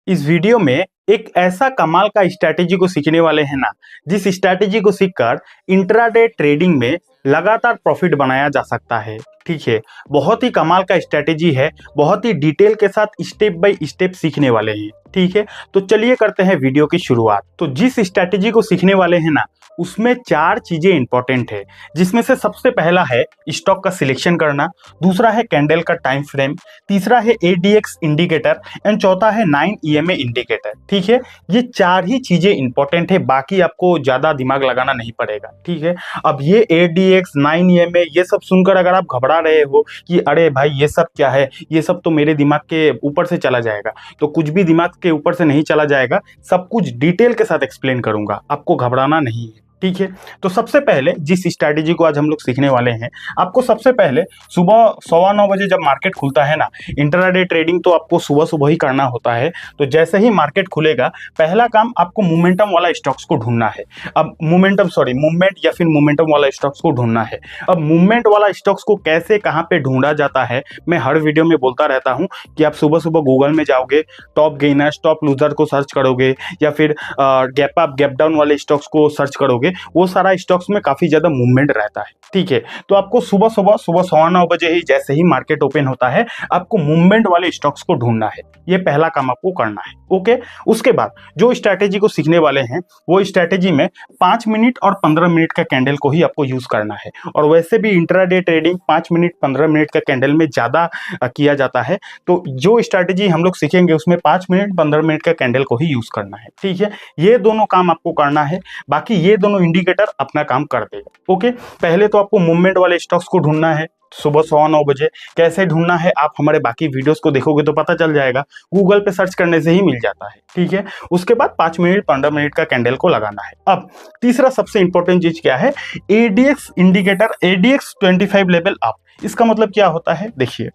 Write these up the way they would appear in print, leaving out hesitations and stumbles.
इस वीडियो में एक ऐसा कमाल का स्ट्रैटेजी को सीखने वाले हैं ना, जिस स्ट्रैटेजी को सीखकर इंट्राडे ट्रेडिंग में लगातार प्रॉफिट बनाया जा सकता है। ठीक है, बहुत ही कमाल का स्ट्रैटेजी है, बहुत ही डिटेल के साथ स्टेप बाय स्टेप सीखने वाले हैं। ठीक है, तो चलिए करते हैं वीडियो की शुरुआत। तो जिस स्ट्रैटेजी को सीखने वाले हैं ना, उसमें 4 चीजें इंपॉर्टेंट है, जिसमें से सबसे पहला है स्टॉक का सिलेक्शन करना, दूसरा है कैंडल का टाइम फ्रेम, तीसरा है एडीएक्स इंडिकेटर एंड चौथा है 9 ईएमए इंडिकेटर। ठीक है, ये 4 ही चीजें इंपॉर्टेंट है, बाकी आपको ज्यादा दिमाग लगाना नहीं पड़ेगा। ठीक है, अब ये एडीएक्स 9 ईएमए ये सब सुनकर अगर आप घबरा रहे हो कि अरे भाई ये सब क्या है, ये सब तो मेरे दिमाग के ऊपर से चला जाएगा, तो कुछ भी दिमाग के ऊपर से नहीं चला जाएगा, सब कुछ डिटेल के साथ एक्सप्लेन करूंगा, आपको घबराना नहीं है। ठीक है, तो सबसे पहले जिस स्ट्रैटेजी को आज हम लोग सीखने वाले हैं, आपको सबसे पहले सुबह 9:15 जब मार्केट खुलता है ना, इंट्राडे ट्रेडिंग तो आपको सुबह सुबह ही करना होता है। तो जैसे ही मार्केट खुलेगा, पहला काम आपको मोमेंटम वाला स्टॉक्स को ढूंढना है। अब मूवमेंट या फिर मोमेंटम वाला स्टॉक्स को ढूंढना है। अब मूवमेंट वाला स्टॉक्स को कैसे कहाँ पे ढूंढा जाता है, मैं हर वीडियो में बोलता रहता हूँ कि आप सुबह सुबह गूगल में जाओगे, टॉप गेनर्स टॉप लूजर को सर्च करोगे, या फिर गैप अप गैप डाउन वाले स्टॉक्स को सर्च करोगे, वो सारा स्टॉक्स में काफी ज्यादा मूवमेंट रहता है। ठीक है, तो आपको सुबह 9:15 ही जैसे ही मार्केट ओपन होता है, आपको मूवमेंट वाले स्टॉक्स को ढूंढना है। ये पहला काम आपको करना है। ओके, उसके बाद जो स्ट्रैटेजी को सीखने वाले हैं, वो स्ट्रैटेजी में 5 मिनट और 15 मिनट का कैंडल को ही आपको यूज करना है। और वैसे भी इंट्राडे ट्रेडिंग 5 मिनट 15 मिनट का कैंडल में ज्यादा किया जाता है, तो जो स्ट्रैटेजी हम लोग सीखेंगे उसमें 5 मिनट 15 मिनट का कैंडल को ही यूज करना है। ठीक है, ये दोनों काम आपको करना है, बाकी ये दोनों इंडिकेटर अपना काम कर देगा। ओके, पहले तो आपको मूवमेंट वाले स्टॉक्स को ढूंढना है सुबह 9:15। कैसे ढूंढना है, आप हमारे बाकी वीडियोस को देखोगे तो पता चल जाएगा, गूगल पे सर्च करने से ही मिल जाता है। ठीक है, उसके बाद 5 मिनट 15 मिनट का कैंडल को लगाना है। अब तीसरा सबसे इंपॉर्टेंट चीज क्या है, ADX indicator, ADX 25 level up. इसका मतलब क्या होता है, देखिए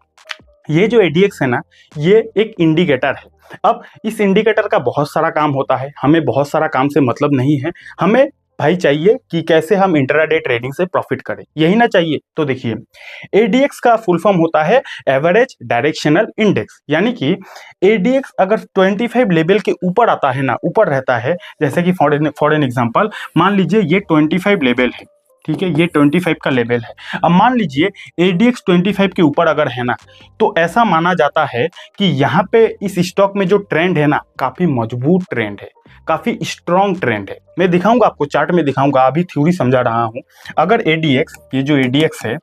ये जो एडीएक्स है ना, ये एक इंडिकेटर है। अब इस इंडिकेटर का बहुत सारा काम होता है, हमें बहुत सारा काम से मतलब नहीं है, हमें भाई चाहिए कि कैसे हम इंट्राडे ट्रेडिंग से प्रॉफिट करें, यही ना चाहिए। तो देखिए, एडीएक्स का फुल फॉर्म होता है एवरेज डायरेक्शनल इंडेक्स, यानी कि एडीएक्स अगर 25 लेवल के ऊपर आता है ना, ऊपर रहता है, जैसे कि फॉर एन एग्जांपल मान लीजिए ये 25 लेवल है। ठीक है, ये 25 का लेवल है। अब मान लीजिए एडीएक्स 25 के ऊपर अगर है ना, तो ऐसा माना जाता है कि यहाँ पे इस स्टॉक में जो ट्रेंड है ना, काफी मजबूत ट्रेंड है, काफी स्ट्रॉन्ग ट्रेंड है। मैं दिखाऊंगा आपको, चार्ट में दिखाऊंगा, अभी थ्योरी समझा रहा हूं। अगर एडीएक्स, ये जो एडीएक्स है,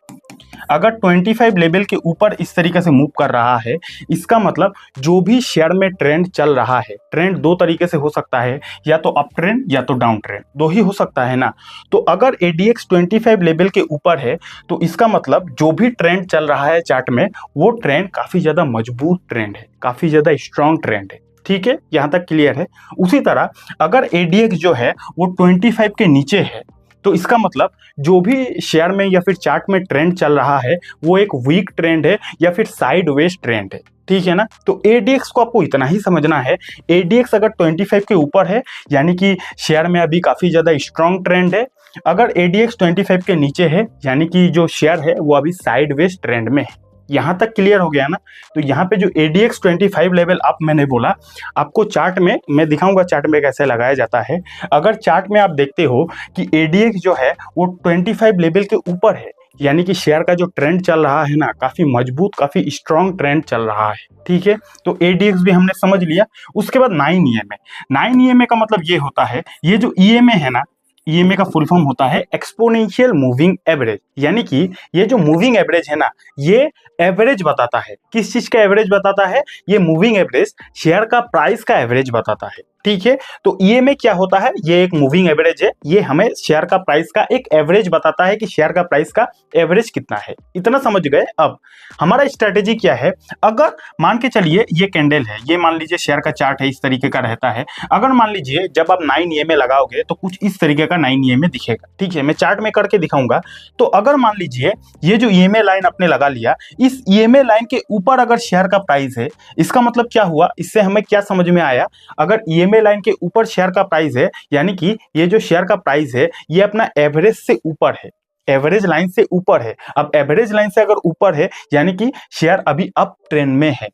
अगर 25 लेवल के ऊपर इस तरीके से मूव कर रहा है, इसका मतलब जो भी शेयर में ट्रेंड चल रहा है, ट्रेंड दो तरीके से हो सकता है, या तो अप ट्रेंड या तो डाउन ट्रेंड, दो ही हो सकता है ना। तो अगर एडीएक्स 25 लेवल के ऊपर है, तो इसका मतलब जो भी ट्रेंड चल रहा है चार्ट में, वो ट्रेंड काफी ज्यादा मजबूत ट्रेंड है, काफी ज्यादा स्ट्रॉन्ग ट्रेंड है। ठीक है, यहां तक क्लियर है। उसी तरह अगर एडीएक्स जो है वो 25 के नीचे है, तो इसका मतलब जो भी शेयर में या फिर चार्ट में ट्रेंड चल रहा है, वो एक वीक ट्रेंड है या फिर साइडवेज ट्रेंड है। ठीक है ना, तो एडीएक्स को आपको इतना ही समझना है, एडीएक्स अगर 25 के ऊपर है, यानी कि शेयर में अभी काफी ज्यादा स्ट्रॉन्ग ट्रेंड है। अगर एडीएक्स 25 के नीचे है, यानी कि जो शेयर है वो अभी साइडवेज ट्रेंड में है। यहां तक क्लियर हो गया ना। तो यहाँ पे जो एडीएक्स 25 लेवल अप मैंने बोला, आपको चार्ट में मैं दिखाऊंगा, चार्ट में कैसे लगाया जाता है। अगर चार्ट में आप देखते हो कि एडीएक्स जो है वो 25 लेवल के ऊपर है, यानी कि शेयर का जो ट्रेंड चल रहा है ना, काफी मजबूत काफी स्ट्रॉन्ग ट्रेंड चल रहा है। ठीक है, तो एडीएक्स भी हमने समझ लिया। उसके बाद 9 ईएमए, 9 ईएमए का मतलब ये होता है, ये जो ईएमए है ना, ईएमए का फुल फॉर्म होता है एक्सपोनेंशियल मूविंग एवरेज, यानी कि ये जो मूविंग एवरेज है ना, ये एवरेज बताता है। किस चीज का एवरेज बताता है, ये मूविंग एवरेज शेयर का प्राइस का एवरेज बताता है। ठीक है, तो ईएमए क्या होता है, ये एक मूविंग एवरेज है, ये हमें शेयर का प्राइस का एक एवरेज बताता है कि शेयर का प्राइस का एवरेज कितना है। इतना समझ गए। अब हमारा स्ट्रेटेजी क्या है, अगर मान के चलिए ये कैंडल है, ये मान लीजिए शेयर का चार्ट है, इस तरीके का रहता है। अगर मान लीजिए जब आप 9 ईएमए लगाओगे तो कुछ इस तरीके का 9 ईएमए दिखेगा। ठीक है, मैं चार्ट में करके दिखाऊंगा। तो अगर मान लीजिए ये जो ईएमए लाइन आपने लगा लिया, इस ईएमए लाइन के ऊपर अगर शेयर का प्राइस है, इसका मतलब क्या हुआ, इससे हमें क्या समझ में आया, अगर ईएमए लाइन के ऊपर शेयर का प्राइस है, यानी कि ये जो शेयर का प्राइस है ये अपना एवरेज से ऊपर है, एवरेज लाइन से ऊपर है। अब एवरेज लाइन से अगर ऊपर है, यानी कि शेयर अभी अप ट्रेंड में है।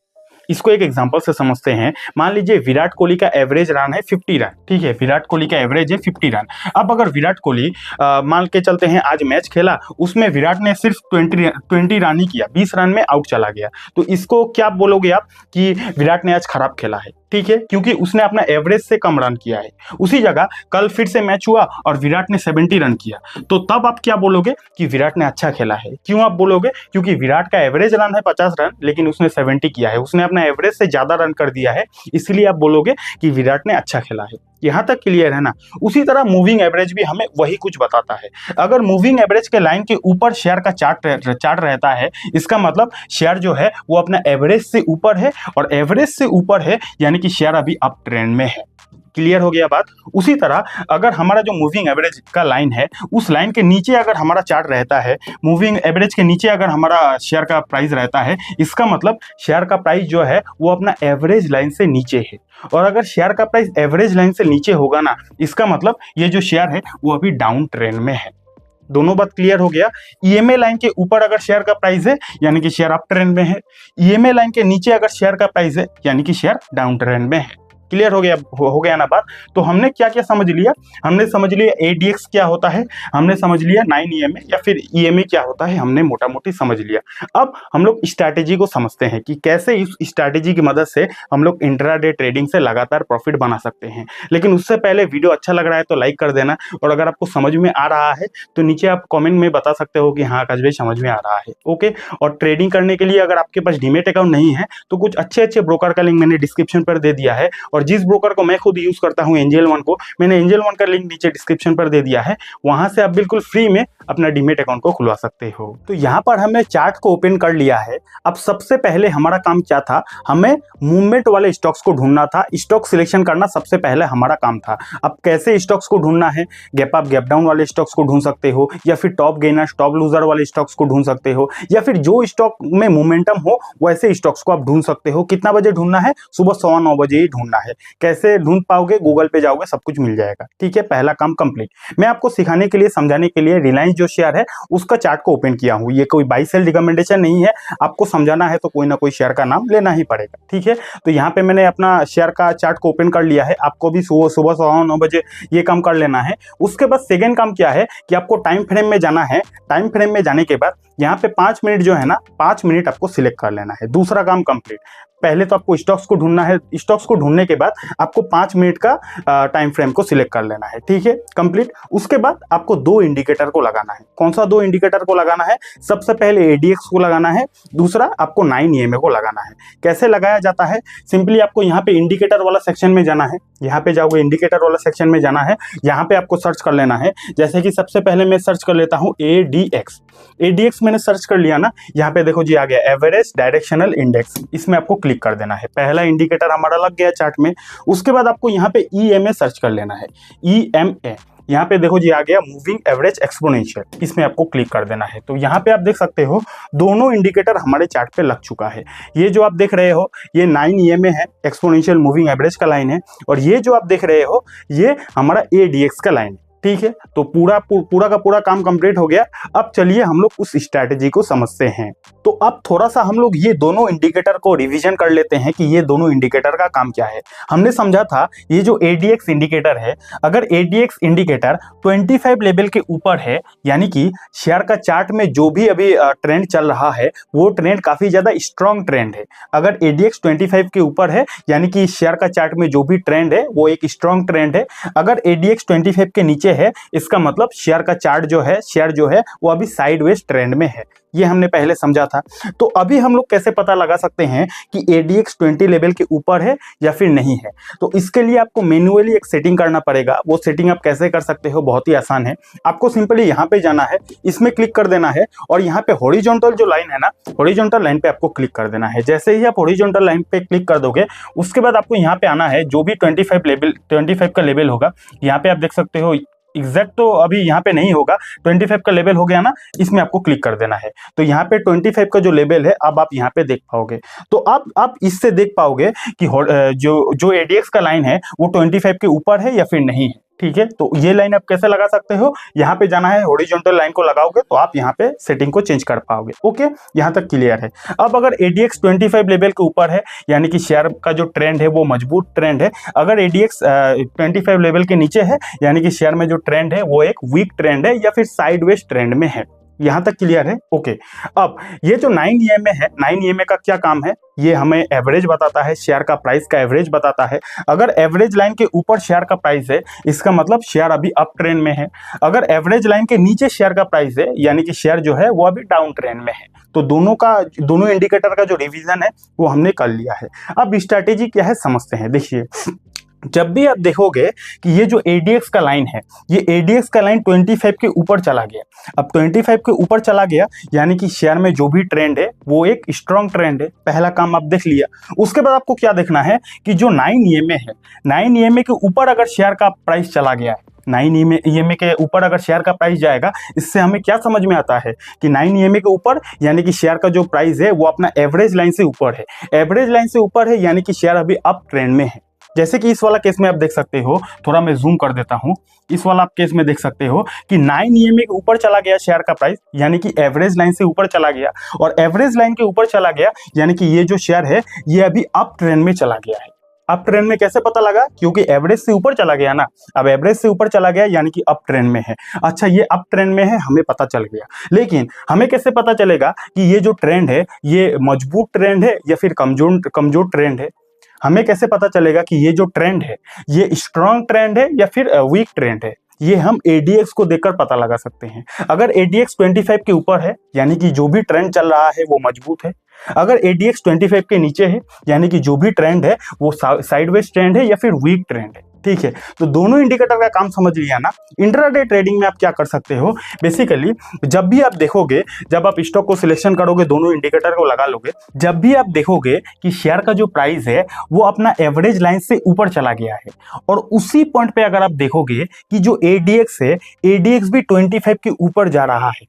इसको एक एग्जांपल से समझते हैं। मान लीजिए विराट कोहली का एवरेज रन है 50 रन, ठीक है, विराट कोहली का एवरेज है 50 रन। अब अगर विराट कोहली मान के चलते हैं आज मैच खेला, उसमें विराट ने सिर्फ 20 रन ही किया, 20 रन में आउट चला गया, तो इसको क्या बोलोगे आप कि विराट ने आज खराब खेला है, ठीक है, क्योंकि उसने अपना एवरेज से कम रन किया है। उसी जगह कल फिर से मैच हुआ और विराट ने 70 रन किया, तो तब आप क्या बोलोगे कि विराट ने अच्छा खेला है। क्यों आप बोलोगे? क्योंकि विराट का एवरेज रन है 50 रन, लेकिन उसने 70 किया है, उसने अपना एवरेज से ज्यादा रन कर दिया है, इसलिए आप बोलोगे कि विराट ने अच्छा खेला है। यहां तक क्लियर है ना। उसी तरह मूविंग एवरेज भी हमें वही कुछ बताता है। अगर मूविंग एवरेज के लाइन के ऊपर शेयर का चार्ट रहता है, इसका मतलब शेयर जो है वो अपना एवरेज से ऊपर है, और एवरेज से ऊपर है यानी कि शेयर अभी अप ट्रेंड में है। क्लियर हो गया बात। उसी तरह अगर हमारा जो मूविंग एवरेज का लाइन है, उस लाइन के नीचे अगर हमारा चार्ट रहता है, मूविंग एवरेज के नीचे अगर हमारा शेयर का प्राइस रहता है, इसका मतलब शेयर का प्राइस जो है वो अपना एवरेज लाइन से नीचे है। और अगर शेयर का प्राइस एवरेज लाइन से नीचे होगा ना, इसका मतलब ये जो शेयर है वो अभी डाउन ट्रेंड में है। दोनों बात क्लियर हो गया। ईएमए लाइन के ऊपर अगर शेयर का प्राइस है यानी कि शेयर अप ट्रेंड में है, ईएमए लाइन के नीचे अगर शेयर का प्राइस है यानी कि शेयर डाउन ट्रेंड में है। क्लियर हो गया ना बात। तो हमने क्या क्या समझ लिया? हमने समझ लिया एडीएक्स क्या होता है, हमने समझ लिया 9 ईएमए या फिर ईएमए क्या होता है, हमने मोटा मोटी समझ लिया। अब हम लोग स्ट्रैटेजी को समझते हैं कि कैसे इस स्ट्रैटेजी की मदद से हम लोग इंट्राडे ट्रेडिंग से लगातार प्रॉफिट बना सकते हैं। लेकिन उससे पहले वीडियो अच्छा लग रहा है तो लाइक कर देना, और अगर आपको समझ में आ रहा है तो नीचे आप कॉमेंट में बता सकते हो कि हाँ आकाश भाई समझ में आ रहा है। ओके। और ट्रेडिंग करने के लिए अगर आपके पास डीमेट अकाउंट नहीं है तो कुछ अच्छे अच्छे ब्रोकर का लिंक मैंने डिस्क्रिप्शन पर दे दिया है, और जिस ब्रोकर को मैं खुद यूज करता हूं एंजल वन को, मैंने एंजल वन का लिंक नीचे डिस्क्रिप्शन पर दे दिया है, वहां से आप बिल्कुल फ्री में अपना डीमेट अकाउंट को खुलवा सकते हो। तो यहाँ पर हमने चार्ट को ओपन कर लिया है। अब सबसे पहले हमारा काम क्या था, हमें मूवमेंट वाले स्टॉक्स को ढूंढना था, स्टॉक सिलेक्शन करना सबसे पहले हमारा काम था। अब कैसे स्टॉक्स को ढूंढना है, गैप अप गैप डाउन वाले स्टॉक्स को ढूंढ सकते हो, या फिर टॉप गेनर टॉप लूजर वाले स्टॉक्स को ढूंढ सकते हो, या फिर जो स्टॉक में मोमेंटम हो वैसे स्टॉक्स को आप ढूंढ सकते हो। कितना बजे ढूंढना है? सुबह 9:15 बजे ही ढूंढना है। कैसे ढूंढ पाओगे? गूगल पे जाओगे सब कुछ मिल जाएगा। ठीक है, पहला काम कंप्लीट। मैं आपको सिखाने के लिए समझाने के लिए रिलायंस जो शेयर है उसका चार्ट को ओपन किया हूं। ये कोई बाई सेल रिकमेंडेशन नहीं है, आपको समझाना है तो कोई ना कोई शेयर का नाम लेना ही पड़ेगा। ठीक है, तो यहाँ पे मैंने अपना शेयर का चार्ट को ओपन कर लिया है। आपको भी सुबह 9:15 बजे ये काम कर लेना है। उसके बाद सेकेंड काम क्या है कि आपको टाइम फ्रेम में जाना है। टाइम फ्रेम में जाने के बाद यहाँ पे 5 मिनट जो है ना, 5 मिनट आपको सिलेक्ट कर लेना है। दूसरा काम कंप्लीट। पहले तो आपको स्टॉक्स को ढूंढना है, स्टॉक्स को ढूंढने के बाद आपको 5 मिनट का टाइम फ्रेम को सिलेक्ट कर लेना है। ठीक है, कंप्लीट। उसके बाद आपको 2 इंडिकेटर को लगाना है। कौन सा 2 इंडिकेटर को लगाना है? सबसे पहले एडीएक्स को लगाना है, दूसरा आपको 9 ईएमए को लगाना है। कैसे लगाया जाता है? सिंपली आपको यहाँ पे इंडिकेटर वाला सेक्शन में जाना है। यहाँ पे जाओगे, इंडिकेटर वाला सेक्शन में जाना है, यहाँ पे आपको सर्च कर लेना है। जैसे कि सबसे पहले मैं सर्च कर लेता हूँ एडीएक्स। एडीएक्स मैंने सर्च कर लिया ना, यहाँ पे देखो जी आ गया एवरेज डायरेक्शनल इंडेक्स। इसमें आपको क्लिक कर देना है। पहला इंडिकेटर हमारा लग गया चार्ट में। उसके बाद आपको यहाँ पे ईएमए सर्च कर लेना है। ईएमए यहाँ पे देखो जी आ गया मूविंग एवरेज एक्सपोनेंशियल। इसमें आपको क्लिक कर देना है। तो यहाँ पे आप देख सकते हो दोनों इंडिकेटर हमारे चार्ट पे लग चुका है। ये जो आप देख रहे हो ये 9 ईएमए है, एक्सपोनेंशियल मूविंग एवरेज का लाइन है, और ये जो आप देख रहे हो ये हमारा एडीएक्स का लाइन है। ठीक है, तो पूरा का पूरा काम कंप्लीट हो गया। अब चलिए हम लोग उस स्ट्रैटेजी को समझते हैं। तो अब थोड़ा सा हम लोग ये दोनों इंडिकेटर को रिवीजन कर लेते हैं कि ये दोनों इंडिकेटर का काम क्या है। हमने समझा था ये जो एडीएक्स इंडिकेटर है, अगर एडीएक्स इंडिकेटर 25 लेवल के ऊपर है, यानी कि शेयर का चार्ट में जो भी अभी ट्रेंड चल रहा है वो ट्रेंड काफी ज्यादा स्ट्रॉन्ग ट्रेंड है। अगर एडीएक्स 25 के ऊपर है यानी कि शेयर का चार्ट में जो भी ट्रेंड है वो एक स्ट्रॉन्ग ट्रेंड है। अगर एडीएक्स 25 के नीचे है, इसका मतलब शेयर का चार्ट जो है, शेयर जो है वो अभी साइडवेज ट्रेंड में है। ये हमने पहले समझा था। तो अभी हम लोग कैसे पता लगा सकते हैं कि एडीएक्स 20 लेवल के ऊपर है या फिर नहीं है? तो इसके लिए आपको मैन्युअली एक सेटिंग करना पड़ेगा। वो सेटिंग आप कैसे कर सकते हो? बहुत ही आसान है। आपको सिंपली यहाँ पे जाना है, इसमें क्लिक कर देना है, और यहाँ पे हॉरिजॉन्टल जो लाइन है ना, हॉरिजॉन्टल लाइन पे आपको क्लिक कर देना है। जैसे ही आप हॉरिजॉन्टल लाइन पे क्लिक कर दोगे, उसके बाद आपको यहाँ पे आना है। जो भी 25 का लेवल होगा, यहाँ पे आप देख सकते हो एग्जैक्ट तो अभी यहाँ पे नहीं होगा, 25 का लेवल हो गया ना, इसमें आपको क्लिक कर देना है। तो यहाँ पे 25 का जो लेवल है अब आप यहाँ पे देख पाओगे। तो आप इससे देख पाओगे कि जो एडीएक्स का लाइन है वो 25 के ऊपर है या फिर नहीं है। ठीक है, तो ये लाइन आप कैसे लगा सकते हो, यहाँ पे जाना है, हॉरिजॉन्टल लाइन को लगाओगे तो आप यहाँ पे सेटिंग को चेंज कर पाओगे। ओके, यहाँ तक क्लियर है। अब अगर ADX 25 लेवल के ऊपर है, यानी कि शेयर का जो ट्रेंड है वो मजबूत ट्रेंड है। अगर ADX 25 लेवल के नीचे है, यानी कि शेयर में जो ट्रेंड है वो एक वीक ट्रेंड है या फिर साइडवेज ट्रेंड में है। यहाँ तक क्लियर है। ओके, अब ये जो 9 EMA है, 9 EMA का क्या काम है, ये हमें एवरेज बताता है, शेयर का प्राइस का एवरेज बताता है। अगर एवरेज लाइन के ऊपर शेयर का प्राइस है, इसका मतलब शेयर अभी अप ट्रेंड में है। अगर एवरेज लाइन के नीचे शेयर का प्राइस है, यानी कि शेयर जो है वो अभी डाउन ट्रेंड में है। तो दोनों इंडिकेटर का जो रिवीजन है वो हमने कर लिया है। अब स्ट्रैटेजी क्या है समझते हैं। देखिए, जब भी आप देखोगे कि ये जो ADX का लाइन है, ये ADX का लाइन 25 के ऊपर चला गया। अब 25 के ऊपर चला गया, यानी कि शेयर में जो भी ट्रेंड है वो एक स्ट्रॉन्ग ट्रेंड है। पहला काम आप देख लिया। उसके बाद आपको क्या देखना है कि जो 9 EMA है, 9 EMA के ऊपर अगर शेयर का प्राइस चला गया है, 9 EMA के ऊपर अगर शेयर का प्राइस जाएगा, इससे हमें क्या समझ में आता है कि 9 EMA के ऊपर यानी कि शेयर का जो प्राइस है वो अपना एवरेज लाइन से ऊपर है। एवरेज लाइन से ऊपर है यानी कि शेयर अभी अप ट्रेंड में है। जैसे कि इस वाला केस में आप देख सकते हो, थोड़ा मैं जूम कर देता हूं, इस वाला आप केस में देख सकते हो कि 9 EMA के ऊपर चला गया शेयर का प्राइस, यानी कि एवरेज लाइन से ऊपर चला गया। और एवरेज लाइन के ऊपर चला गया यानी कि ये जो शेयर है ये अभी अप ट्रेंड में चला गया है। अप ट्रेंड में कैसे पता लगा, क्योंकि एवरेज से ऊपर चला गया ना। अब एवरेज से ऊपर चला गया यानी कि अप ट्रेंड में है। अच्छा, ये अप ट्रेंड में है, हमें पता चल गया। लेकिन हमें कैसे पता चलेगा कि ये जो ट्रेंड है ये मजबूत ट्रेंड है या फिर कमजोर ट्रेंड है। हमें कैसे पता चलेगा कि ये जो ट्रेंड है ये स्ट्रॉन्ग ट्रेंड है या फिर वीक ट्रेंड है। ये हम ADX को देखकर पता लगा सकते हैं। अगर ADX 25 के ऊपर है, यानी कि जो भी ट्रेंड चल रहा है वो मजबूत है। अगर ADX 25 के नीचे है, यानी कि जो भी ट्रेंड है वो साइडवेज ट्रेंड है या फिर वीक ट्रेंड है। ठीक है, तो दोनों इंडिकेटर का काम समझ लिया ना। इंट्राडे ट्रेडिंग में आप क्या कर सकते हो, बेसिकली जब भी आप देखोगे, जब आप स्टॉक को सिलेक्शन करोगे, दोनों इंडिकेटर को लगा लोगे, जब भी आप देखोगे कि शेयर का जो प्राइस है वो अपना एवरेज लाइन से ऊपर चला गया है, और उसी पॉइंट पे अगर आप देखोगे कि जो ADX है, ADX भी 25 के ऊपर जा रहा है,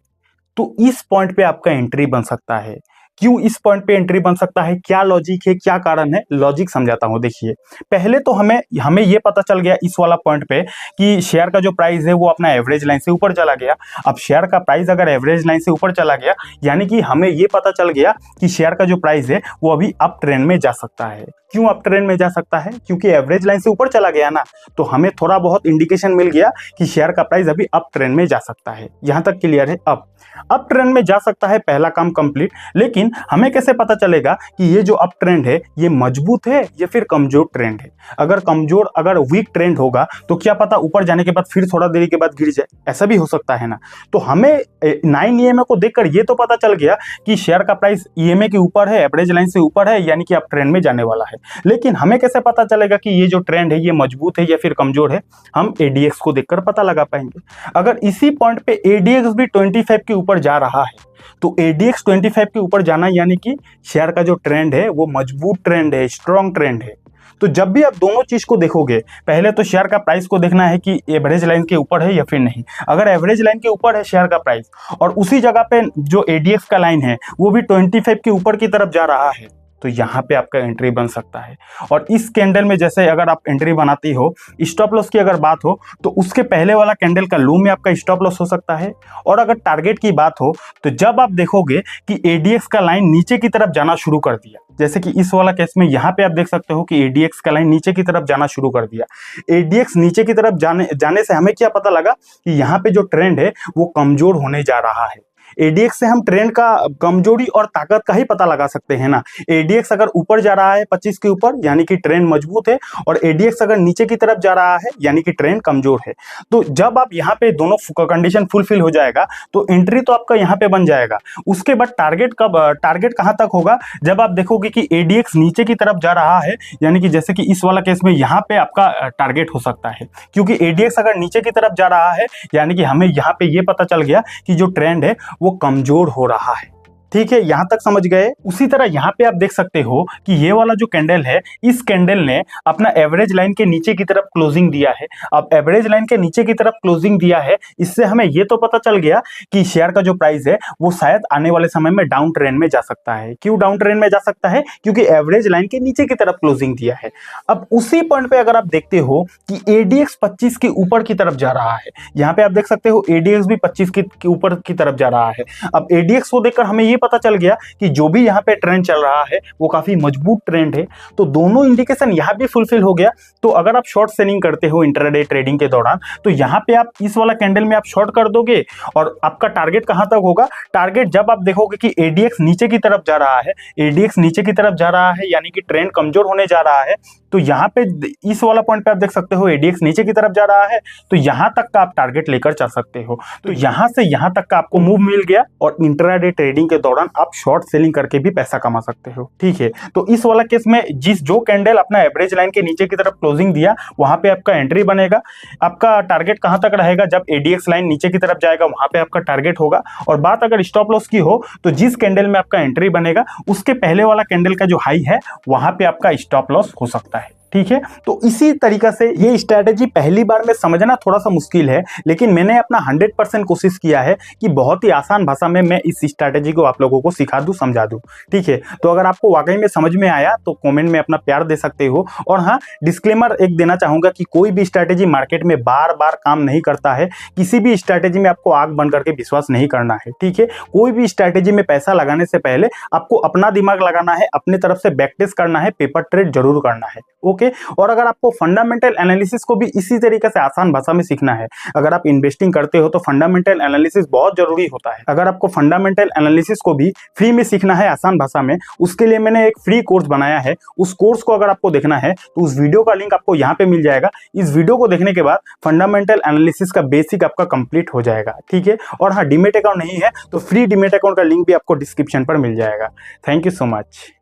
तो इस पॉइंट पे आपका एंट्री बन सकता है। क्यों इस पॉइंट पे एंट्री बन सकता है, क्या लॉजिक है, क्या कारण है, लॉजिक समझाता हूं। देखिए, पहले तो हमें ये पता चल गया इस वाला पॉइंट पे कि शेयर का जो प्राइस है वो अपना एवरेज लाइन से ऊपर चला गया। अब शेयर का प्राइस अगर एवरेज लाइन से ऊपर चला गया, यानी कि हमें ये पता चल गया कि शेयर का जो प्राइस है वो अभी अप ट्रेंड में जा सकता है। क्यों अप ट्रेंड में जा सकता है, क्योंकि एवरेज लाइन से ऊपर चला गया ना, तो हमें थोड़ा बहुत इंडिकेशन मिल गया कि शेयर का प्राइस अभी अप ट्रेंड में जा सकता है। यहां तक क्लियर है। अप ट्रेंड में जा सकता है, पहला काम कंप्लीट। लेकिन हमें कैसे पता चलेगा कि ये जो अप ट्रेंड है ये मजबूत है या फिर कमजोर ट्रेंड है। अगर वीक ट्रेंड होगा तो क्या पता ऊपर जाने के बाद फिर थोड़ा देरी के बाद गिर जाए, ऐसा भी हो सकता है ना। तो हमें 9 EMA को देखकर ये तो पता चल गया कि शेयर का प्राइस EMA के ऊपर है, एवरेज लाइन से ऊपर है, यानी कि अप ट्रेंड में जाने वाला है। लेकिन हमें कैसे पता चलेगा कि ये जो ट्रेंड है ये मजबूत है या फिर कमजोर है, हम ADX को देखकर पता लगा पाएंगे। अगर इसी पॉइंट पे ADX भी 25 के ऊपर जा रहा है, तो ADX 25 के ऊपर जाना यानी कि शेयर का जो ट्रेंड है वो मजबूत ट्रेंड है, स्ट्रॉन्ग ट्रेंड है। तो जब भी आप दोनों चीज को देखोगे, पहले तो शेयर का प्राइस को देखना है कि एवरेज लाइन के ऊपर है या फिर नहीं। अगर एवरेज लाइन के ऊपर है शेयर का प्राइस, और उसी जगह पे जो ADX का लाइन है वो भी 25 के ऊपर की तरफ जा रहा है, तो यहाँ पे आपका एंट्री बन सकता है। और इस कैंडल में जैसे अगर आप एंट्री बनाती हो, स्टॉप लॉस की अगर बात हो तो उसके पहले वाला कैंडल का लो में आपका स्टॉप लॉस हो सकता है। और अगर टारगेट की बात हो तो जब आप देखोगे कि ADX का लाइन नीचे की तरफ जाना शुरू कर दिया, जैसे कि इस वाला केस में यहाँ पे आप देख सकते हो कि ADX का लाइन नीचे की तरफ जाना शुरू कर दिया। ADX नीचे की तरफ जाने से हमें क्या पता लगा कि यहाँ पे जो ट्रेंड है वो कमजोर होने जा रहा है। ADX से हम ट्रेंड का कमजोरी और ताकत का ही पता लगा सकते हैं ना। ADX अगर ऊपर जा रहा है 25 के ऊपर, यानी कि ट्रेंड मजबूत है, और ADX अगर नीचे की तरफ जा रहा है यानी कि ट्रेंड कमजोर है। तो जब आप यहाँ पे दोनों कंडीशन फुलफिल हो जाएगा तो एंट्री तो आपका यहाँ पे बन जाएगा। उसके बाद टारगेट कहाँ तक होगा, जब आप देखोगे कि ADX नीचे की तरफ जा रहा है, यानी कि जैसे कि इस वाला केस में यहाँ पे आपका टारगेट हो सकता है। क्योंकि ADX अगर नीचे की तरफ जा रहा है यानी कि हमें यहाँ पे ये पता चल गया कि जो ट्रेंड है वो कमजोर हो रहा है। ठीक है, यहाँ तक समझ गए। उसी तरह यहाँ पे आप देख सकते हो कि ये वाला जो कैंडल है, इस कैंडल ने अपना एवरेज लाइन के नीचे की तरफ क्लोजिंग दिया है। अब एवरेज लाइन के नीचे की तरफ क्लोजिंग दिया है, इससे हमें ये तो पता चल गया कि शेयर का जो प्राइस है वो शायद आने वाले समय में डाउन ट्रेंड में जा सकता है। क्यों डाउन ट्रेंड में जा सकता है? क्योंकि एवरेज लाइन के नीचे की तरफ क्लोजिंग दिया है। अब उसी पॉइंट पे अगर आप देखते हो कि एडीएक्स 25 के ऊपर की तरफ जा रहा है, यहाँ पे आप देख सकते हो एडीएक्स भी 25 के ऊपर की तरफ जा रहा है। अब एडीएक्स को देखकर हमें ये पता चल गया कि जो भी यहाँ पे ट्रेंड चल रहा है वो काफी मजबूत ट्रेंड है। तो दोनों इंडिकेशन यहाँ भी फुलफिल हो गया। तो अगर आप शॉर्ट सेलिंग करते हो इंट्राडे ट्रेडिंग के दौरान, तो यहाँ पे आप इस वाला कैंडल में आप शॉर्ट कर दोगे और आपका टारगेट कहां तक होगा? टारगेट जब आप देखोगे कि एडीएक्स नीचे की तरफ जा रहा है, एडीएक्स नीचे की तरफ जा रहा है यानी कि ट्रेंड कमजोर होने जा रहा है, तो यहाँ पे इस वाला पॉइंट पे आप देख सकते हो एडीएक्स नीचे की तरफ जा रहा है, तो यहाँ तक का आप टारगेट लेकर जा सकते हो। तो यहाँ से यहाँ तक का आपको मूव मिल गया और इंट्राडे ट्रेडिंग के दौरान आप शॉर्ट सेलिंग करके भी पैसा कमा सकते हो। ठीक है, तो इस वाला केस में जो कैंडल अपना एवरेज लाइन के नीचे की तरफ क्लोजिंग दिया, वहां पे आपका एंट्री बनेगा। आपका टारगेट कहां तक रहेगा? जब एडीएक्स लाइन नीचे की तरफ जाएगा वहां पे आपका टारगेट होगा। और बात अगर स्टॉप लॉस की हो, तो जिस कैंडल में आपका एंट्री बनेगा उसके पहले वाला कैंडल का जो हाई है वहां पे आपका स्टॉप लॉस हो सकता है। ठीक है, तो इसी तरीका से ये स्ट्रैटेजी पहली बार में समझना थोड़ा सा मुश्किल है, लेकिन मैंने अपना 100% कोशिश किया है कि बहुत ही आसान भाषा में मैं इस स्ट्रैटेजी को आप लोगों को सिखा दूं, समझा दूं। ठीक है, तो अगर आपको वाकई में समझ में आया तो कमेंट में अपना प्यार दे सकते हो। और हाँ, डिस्क्लेमर एक देना चाहूंगा कि कोई भी स्ट्रैटेजी मार्केट में बार बार काम नहीं करता है। किसी भी स्ट्रैटेजी में आपको आग बन करके विश्वास नहीं करना है। ठीक है, कोई भी स्ट्रैटेजी में पैसा लगाने से पहले आपको अपना दिमाग लगाना है, अपने तरफ से बैक टेस्ट करना है, पेपर ट्रेड जरूर करना है। ओके, और अगर आपको फंडामेंटल एनालिसिस को भी इसी तरीके से आसान भाषा में सीखना है, अगर आप इन्वेस्टिंग करते हो तो फंडामेंटल एनालिसिस बहुत जरूरी होता है। अगर आपको फंडामेंटल एनालिसिस को भी फ्री में सीखना है आसान भाषा में, उसके लिए मैंने एक फ्री कोर्स बनाया है। उस कोर्स को अगर आपको देखना है तो उस वीडियो का लिंक आपको यहाँ पे मिल जाएगा। इस वीडियो को देखने के बाद फंडामेंटल एनालिसिस का बेसिक आपका कंप्लीट हो जाएगा। ठीक है, और हाँ, डीमेट अकाउंट नहीं है तो फ्री डीमेट अकाउंट का लिंक भी आपको डिस्क्रिप्शन पर मिल जाएगा। Thank you so much.